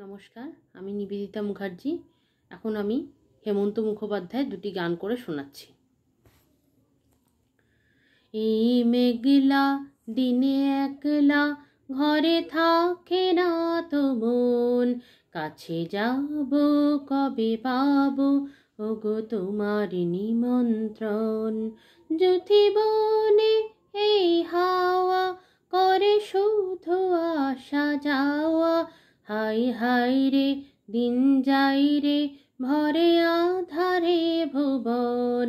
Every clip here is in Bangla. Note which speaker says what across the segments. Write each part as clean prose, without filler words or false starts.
Speaker 1: নমস্কার, আমি নিবেদিতা মুখার্জি। এখন আমি হেমন্ত মুখোপাধ্যায়ের দুটি গান করে শোনাচ্ছি। এই মেঘলা দিনে একলা ঘরে থাকে না তো মন, কাছে যাব কবে পাবো ওগো তোমার নিমন্ত্রণ। জ্যোতি বনে এই হাওয়া করে শুধু আসা যাওয়া, হাই হাই রে দিন যাই রে ভরে আধারে ভুবন,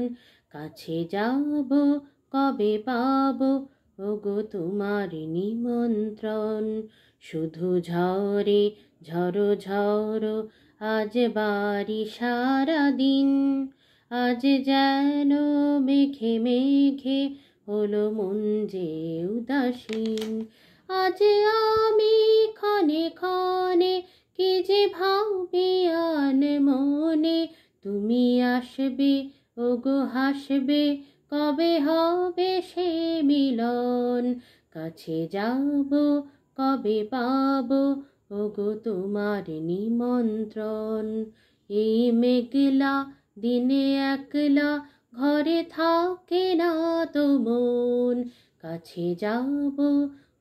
Speaker 1: কাছে যাব কবে পাবো ওগো তোমার নিমন্ত্রণ। শুধু ঝরে ঝরো ঝরো আজ বাড়ি সারাদিন, আজ যেন মেঘে মেঘে হলো মন যে উদাসীন। আজ আমি ক্ষণে ক্ষণে কি যে ভাবি আন মনে, তুমি আসবে ওগো হাসবে কবে হবে সে মিলন, কাছে যাব কবে পাবো ওগো তোমার নিমন্ত্রণ। এই মেঘলা দিনে একলা ঘরে থাকে না তো মন, কাছে যাব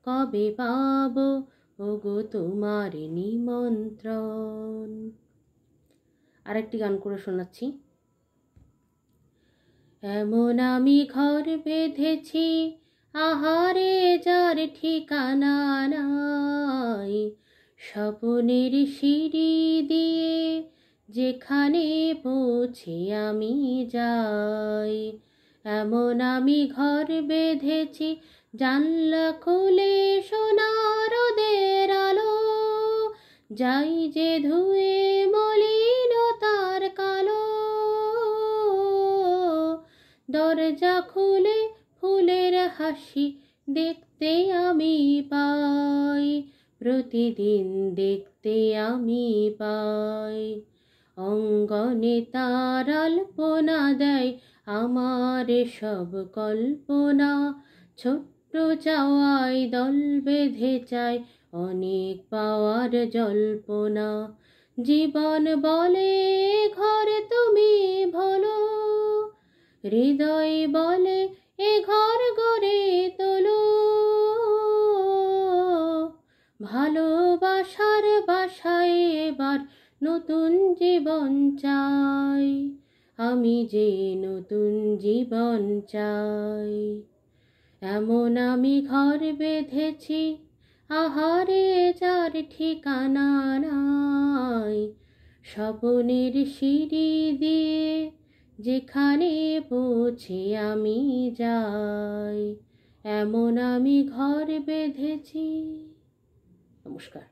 Speaker 1: কবে পাবো ওগো তোমার নিমন্ত্রণ। আরেকটি গান করে শোনাচ্ছি। এমন আমি ঘর বেঁধেছি আহারে যার ঠিকানা নাই, স্বপ্নের সিঁড়ি দিয়ে যেখানে পৌঁছে আমি যাই। এমন আমি ঘর বেঁধেছি জানলা খুলে সোনার রোদের আলো, যাই যে ধুয়ে মলিনতার কালো। দরজা খুলে ফুলের হাসি দেখতে আমি পাই, প্রতিদিন দেখতে আমি পাই। অঙ্গনে তার আলপনা দেয় আমার সব কল্পনা, ছোট্ট চাওয়ায় দল বেঁধে চায় অনেক পাওয়ার জল্পনা। জীবন বলে ঘর তুমি ভোলো, হৃদয় বলে এ ঘর গড়ে তোলো। ভালোবাসার বাসায় এবার নতুন জীবন চাই, আমি যে নতুন জীবন চাই। এমন আমি ঘর বেঁধেছি আহারে যার ঠিকানা নাই, স্বপ্নের সিঁড়ি দিয়ে যেখানে পৌঁছে আমি যাই। এমন আমি ঘর বেঁধেছি। নমস্কার।